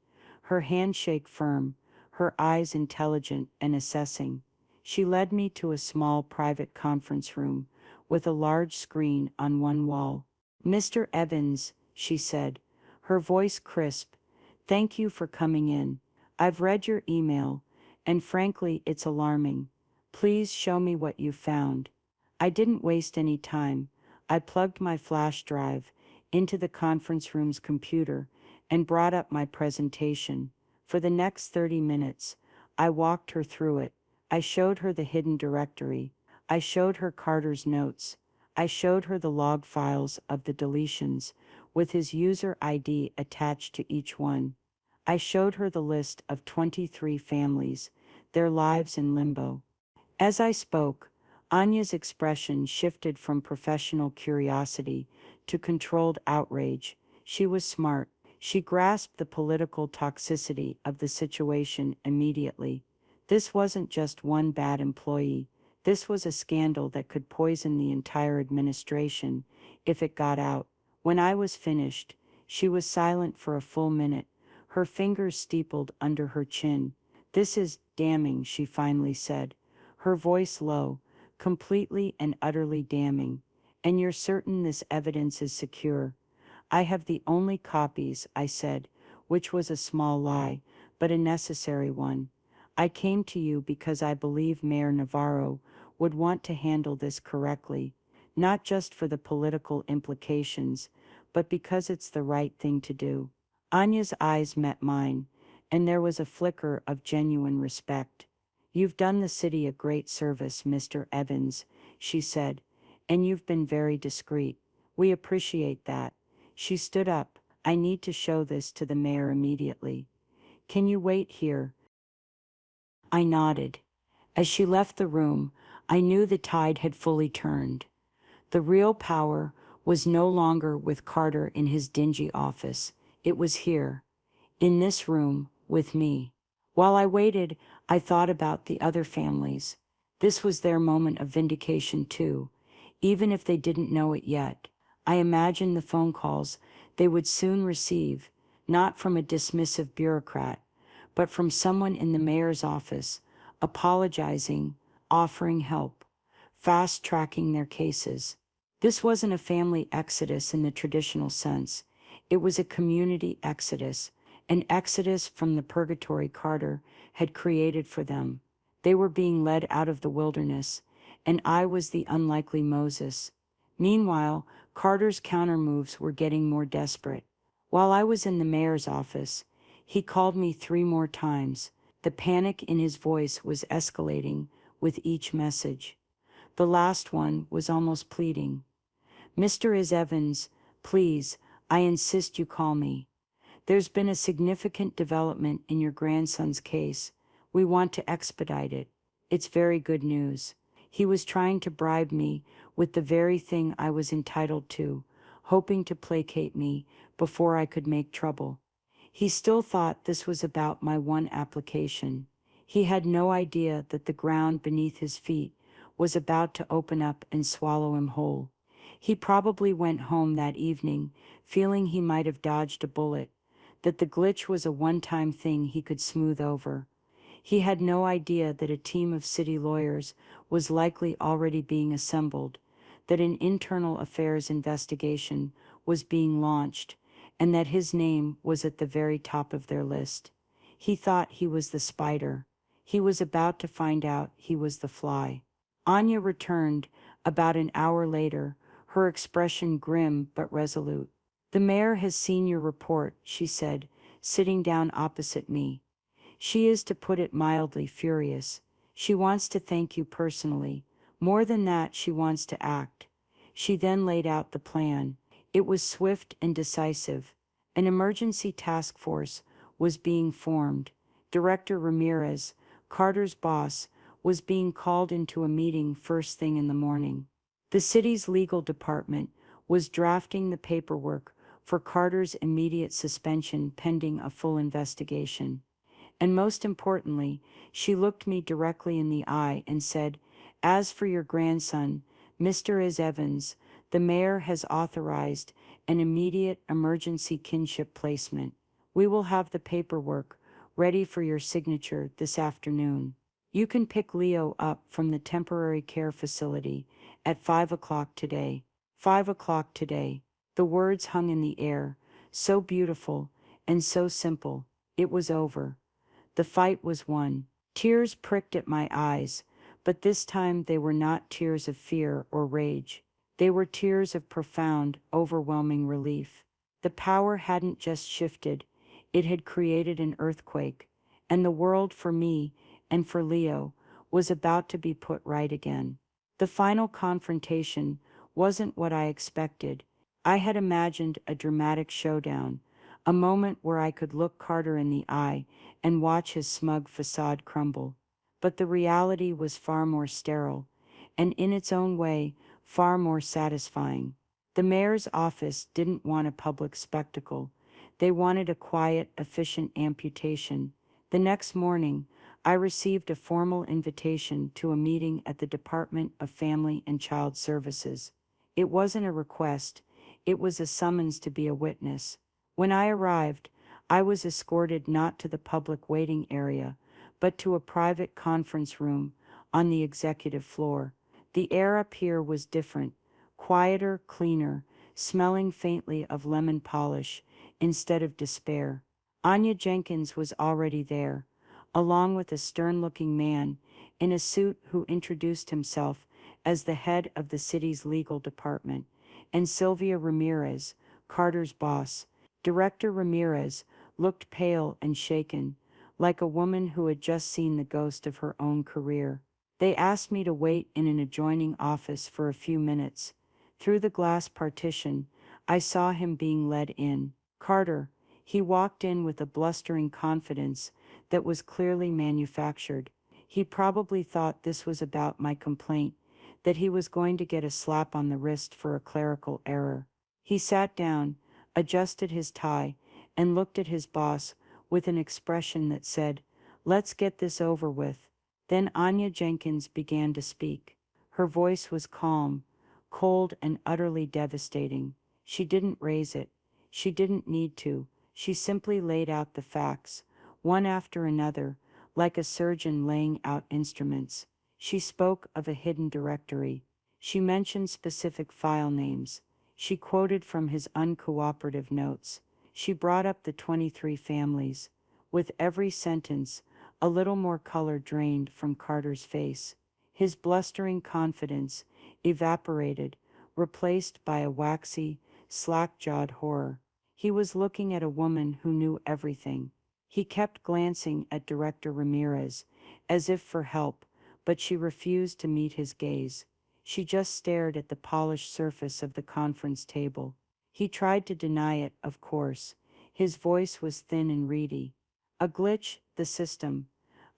her handshake firm, her eyes intelligent and assessing. She led me to a small private conference room with a large screen on one wall. "Mr. Evans," she said, her voice crisp, "thank you for coming in. I've read your email, and frankly, it's alarming. Please show me what you found." I didn't waste any time. I plugged my flash drive into the conference room's computer and brought up my presentation. For the next 30 minutes, I walked her through it. I showed her the hidden directory. I showed her Carter's notes. I showed her the log files of the deletions, with his user ID attached to each one. I showed her the list of 23 families, their lives in limbo. As I spoke, Anya's expression shifted from professional curiosity to controlled outrage. She was smart. She grasped the political toxicity of the situation immediately. This wasn't just one bad employee. This was a scandal that could poison the entire administration if it got out. When I was finished, she was silent for a full minute, Her fingers steepled under her chin. "This is damning," she finally said, her voice low, "completely and utterly damning. And you're certain this evidence is secure?" "I have the only copies," I said, which was a small lie, but a necessary one. "I came to you because I believe Mayor Navarro would want to handle this correctly, not just for the political implications, but because it's the right thing to do." Anya's eyes met mine, and there was a flicker of genuine respect. "You've done the city a great service, Mr. Evans," she said, "and you've been very discreet. We appreciate that." She stood up. "I need to show this to the mayor immediately. Can you wait here?" I nodded. As she left the room, I knew the tide had fully turned. The real power was no longer with Carter in his dingy office. It was here, in this room, with me. While I waited, I thought about the other families. This was their moment of vindication too, even if they didn't know it yet. I imagined the phone calls they would soon receive, not from a dismissive bureaucrat, but from someone in the mayor's office, apologizing, offering help, fast-tracking their cases. This wasn't a family exodus in the traditional sense. It was a community exodus, an exodus from the purgatory Carter had created for them. They were being led out of the wilderness, and I was the unlikely Moses. Meanwhile, Carter's countermoves were getting more desperate. While I was in the mayor's office, he called me 3 more times. The panic in his voice was escalating with each message. The last one was almost pleading. "Mr. Evans, please, I insist you call me. There's been a significant development in your grandson's case. We want to expedite it. It's very good news." He was trying to bribe me with the very thing I was entitled to, hoping to placate me before I could make trouble. He still thought this was about my one application. He had no idea that the ground beneath his feet was about to open up and swallow him whole. He probably went home that evening feeling he might have dodged a bullet, that the glitch was a one-time thing he could smooth over. He had no idea that a team of city lawyers was likely already being assembled, that an internal affairs investigation was being launched, and that his name was at the very top of their list. He thought he was the spider. He was about to find out he was the fly. Anya returned about an hour later, her expression grim but resolute. "The mayor has seen your report," she said, sitting down opposite me. "She is, to put it mildly, furious. She wants to thank you personally. More than that, she wants to act." She then laid out the plan. It was swift and decisive. An emergency task force was being formed. Director Ramirez, Carter's boss, was being called into a meeting first thing in the morning. The city's legal department was drafting the paperwork for Carter's immediate suspension pending a full investigation. And most importantly, she looked me directly in the eye and said, "As for your grandson, Mr. Evans, the mayor has authorized an immediate emergency kinship placement. We will have the paperwork ready for your signature this afternoon. You can pick Leo up from the temporary care facility at 5 o'clock today." 5 o'clock today. The words hung in the air, so beautiful and so simple. It was over. The fight was won. Tears pricked at my eyes, but this time they were not tears of fear or rage. They were tears of profound, overwhelming relief. The power hadn't just shifted, it had created an earthquake, and the world for me and for Leo was about to be put right again. The final confrontation wasn't what I expected. I had imagined a dramatic showdown, a moment where I could look Carter in the eye and watch his smug facade crumble. But the reality was far more sterile, and in its own way, far more satisfying. The mayor's office didn't want a public spectacle. They wanted a quiet, efficient amputation. The next morning, I received a formal invitation to a meeting at the Department of Family and Child Services. It wasn't a request, it was a summons to be a witness. When I arrived, I was escorted not to the public waiting area, but to a private conference room on the executive floor. The air up here was different, quieter, cleaner, smelling faintly of lemon polish instead of despair. Anya Jenkins was already there, along with a stern-looking man in a suit who introduced himself as the head of the city's legal department, and Sylvia Ramirez, Carter's boss. Director Ramirez looked pale and shaken, like a woman who had just seen the ghost of her own career. They asked me to wait in an adjoining office for a few minutes. Through the glass partition, I saw him being led in. Carter, he walked in with a blustering confidence that was clearly manufactured. He probably thought this was about my complaint, that he was going to get a slap on the wrist for a clerical error. He sat down, adjusted his tie, and looked at his boss with an expression that said, "Let's get this over with." Then Anya Jenkins began to speak. Her voice was calm, cold, and utterly devastating. She didn't raise it. She didn't need to. She simply laid out the facts, one after another, like a surgeon laying out instruments. She spoke of a hidden directory. She mentioned specific file names. She quoted from his uncooperative notes. She brought up the 23 families. With every sentence, a little more color drained from Carter's face. His blustering confidence evaporated, replaced by a waxy, slack-jawed horror. He was looking at a woman who knew everything. He kept glancing at Director Ramirez, as if for help, but she refused to meet his gaze. She just stared at the polished surface of the conference table. He tried to deny it, of course. His voice was thin and reedy. "A glitch, the system.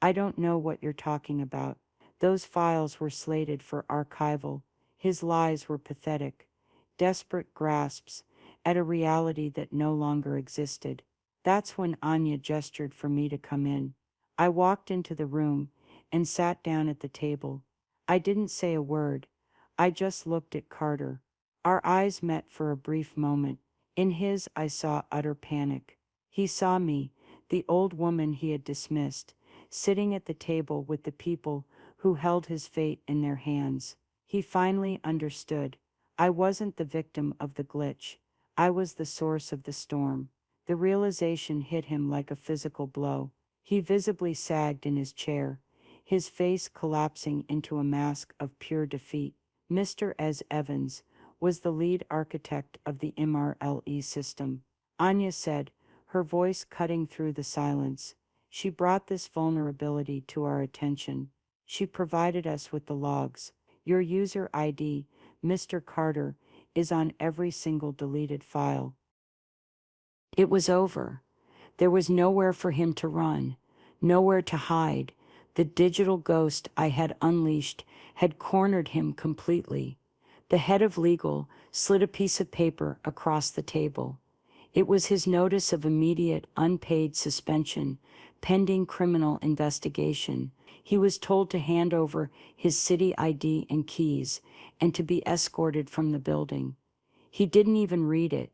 I don't know what you're talking about. Those files were slated for archival." His lies were pathetic, desperate grasps at a reality that no longer existed. That's when Anya gestured for me to come in. I walked into the room and sat down at the table. I didn't say a word. I just looked at Carter. Our eyes met for a brief moment. In his, I saw utter panic. He saw me, the old woman he had dismissed, sitting at the table with the people who held his fate in their hands. He finally understood. I wasn't the victim of the glitch. I was the source of the storm. The realization hit him like a physical blow. He visibly sagged in his chair, his face collapsing into a mask of pure defeat. Mr. S. Evans was the lead architect of the MRLE system. Anya said, her voice cutting through the silence. She brought this vulnerability to our attention. She provided us with the logs. Your user ID, Mr. Carter, is on every single deleted file. It was over. There was nowhere for him to run, nowhere to hide. The digital ghost I had unleashed had cornered him completely. The head of legal slid a piece of paper across the table. It was his notice of immediate unpaid suspension, pending criminal investigation. He was told to hand over his city ID and keys and to be escorted from the building. He didn't even read it.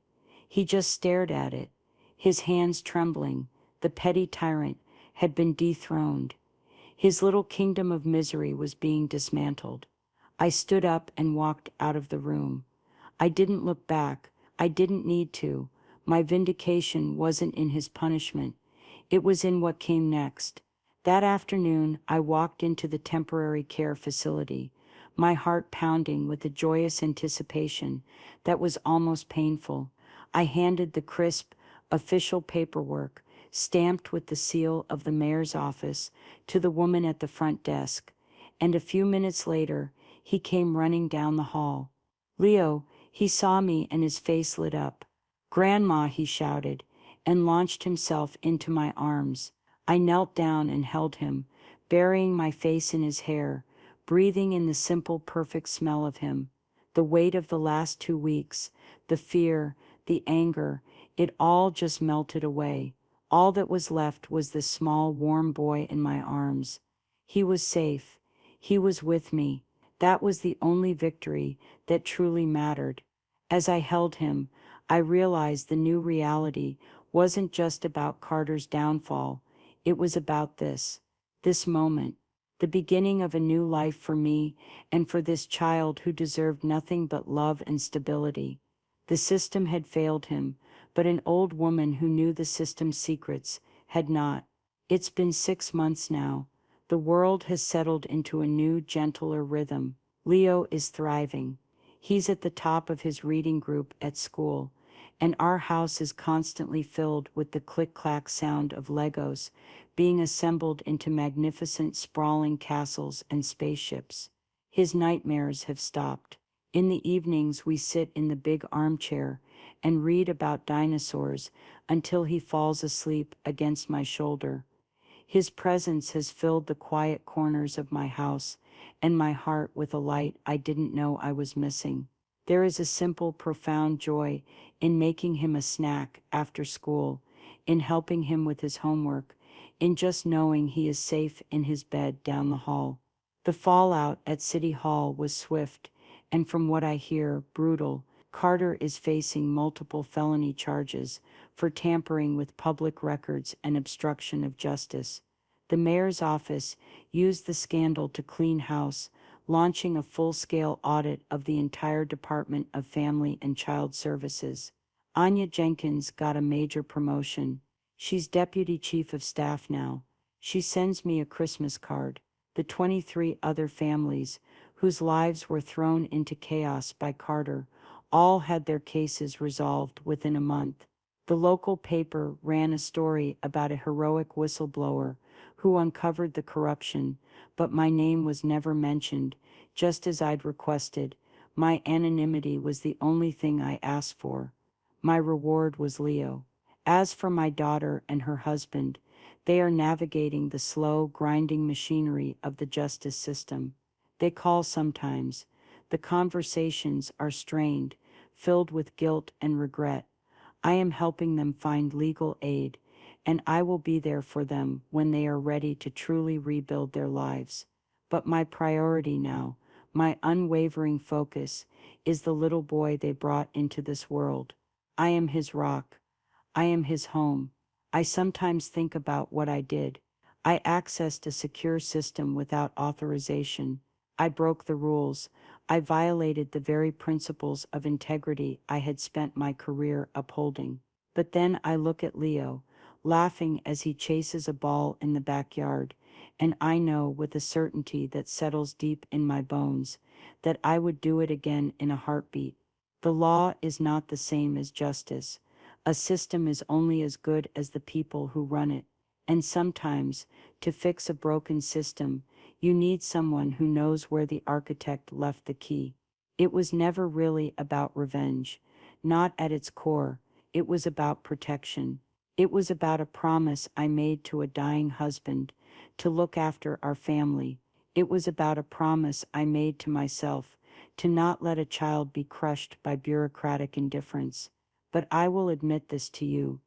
He just stared at it, his hands trembling. The petty tyrant had been dethroned. His little kingdom of misery was being dismantled. I stood up and walked out of the room. I didn't look back. I didn't need to. My vindication wasn't in his punishment. It was in what came next. That afternoon, I walked into the temporary care facility, my heart pounding with a joyous anticipation that was almost painful. I handed the crisp, official paperwork, stamped with the seal of the mayor's office, to the woman at the front desk, and a few minutes later, he came running down the hall. "Leo," he saw me and his face lit up. "Grandma," he shouted, and launched himself into my arms. I knelt down and held him, burying my face in his hair, breathing in the simple, perfect smell of him. The weight of the last 2 weeks, the fear, the anger, it all just melted away. All that was left was this small, warm boy in my arms. He was safe. He was with me. That was the only victory that truly mattered. As I held him, I realized the new reality wasn't just about Carter's downfall, it was about this moment, the beginning of a new life for me and for this child who deserved nothing but love and stability. The system had failed him, but an old woman who knew the system's secrets had not. It's been 6 months now. The world has settled into a new, gentler rhythm. Leo is thriving. He's at the top of his reading group at school, and our house is constantly filled with the click-clack sound of Legos being assembled into magnificent sprawling castles and spaceships. His nightmares have stopped. In the evenings we sit in the big armchair and read about dinosaurs until he falls asleep against my shoulder. His presence has filled the quiet corners of my house and my heart with a light I didn't know I was missing. There is a simple, profound joy in making him a snack after school, in helping him with his homework, in just knowing he is safe in his bed down the hall. The fallout at City Hall was swift, and from what I hear, brutal. Carter is facing multiple felony charges for tampering with public records and obstruction of justice. The mayor's office used the scandal to clean house, launching a full-scale audit of the entire Department of Family and Child Services. Anya Jenkins got a major promotion. She's deputy chief of staff now. She sends me a Christmas card. The 23 other families whose lives were thrown into chaos by Carter all had their cases resolved within a month. The local paper ran a story about a heroic whistleblower who uncovered the corruption, but my name was never mentioned, just as I'd requested. My anonymity was the only thing I asked for. My reward was Leo. As for my daughter and her husband, they are navigating the slow, grinding machinery of the justice system. They call sometimes. The conversations are strained, filled with guilt and regret. I am helping them find legal aid, and I will be there for them when they are ready to truly rebuild their lives. But my priority now, my unwavering focus, is the little boy they brought into this world. I am his rock. I am his home. I sometimes think about what I did. I accessed a secure system without authorization. I broke the rules. I violated the very principles of integrity I had spent my career upholding. But then I look at Leo, laughing as he chases a ball in the backyard, and I know with a certainty that settles deep in my bones that I would do it again in a heartbeat. The law is not the same as justice. A system is only as good as the people who run it, and sometimes, to fix a broken system, you need someone who knows where the architect left the key. It was never really about revenge. Not at its core. It was about protection. It was about a promise I made to a dying husband to look after our family. It was about a promise I made to myself to not let a child be crushed by bureaucratic indifference. But I will admit this to you,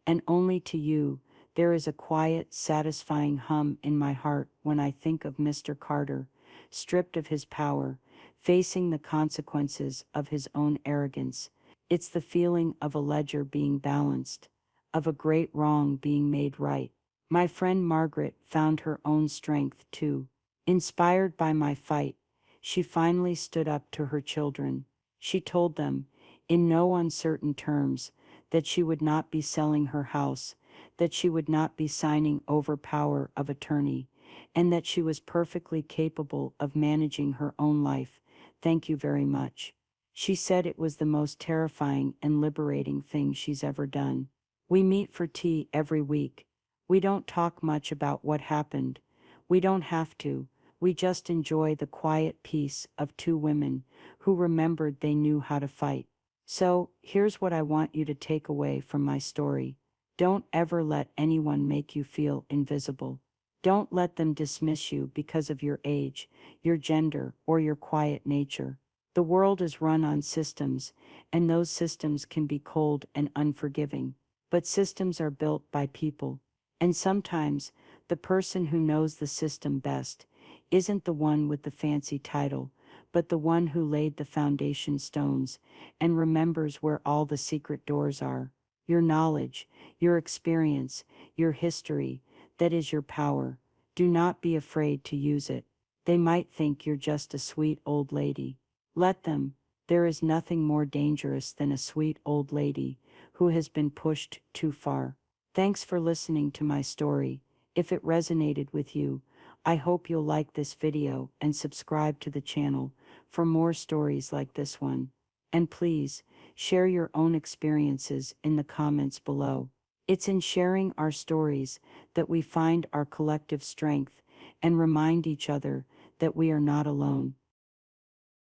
and only to you. There is a quiet, satisfying hum in my heart when I think of Mr. Carter, stripped of his power, facing the consequences of his own arrogance. It's the feeling of a ledger being balanced, of a great wrong being made right. My friend Margaret found her own strength too. Inspired by my fight, she finally stood up to her children. She told them, in no uncertain terms, that she would not be selling her house, that she would not be signing over power of attorney, and that she was perfectly capable of managing her own life. Thank you very much. She said it was the most terrifying and liberating thing she's ever done. We meet for tea every week. We don't talk much about what happened. We don't have to. We just enjoy the quiet peace of two women who remembered they knew how to fight. So, here's what I want you to take away from my story. Don't ever let anyone make you feel invisible. Don't let them dismiss you because of your age, your gender, or your quiet nature. The world is run on systems, and those systems can be cold and unforgiving. But systems are built by people. And sometimes, the person who knows the system best isn't the one with the fancy title, but the one who laid the foundation stones and remembers where all the secret doors are. your knowledge, your experience, your history. That is your power. Do not be afraid to use it. They might think you're just a sweet old lady. Let them. There is nothing more dangerous than a sweet old lady who has been pushed too far. Thanks for listening to my story. If it resonated with you, I hope you'll like this video and subscribe to the channel for more stories like this one. And please, share your own experiences in the comments below. It's in sharing our stories that we find our collective strength and remind each other that we are not alone.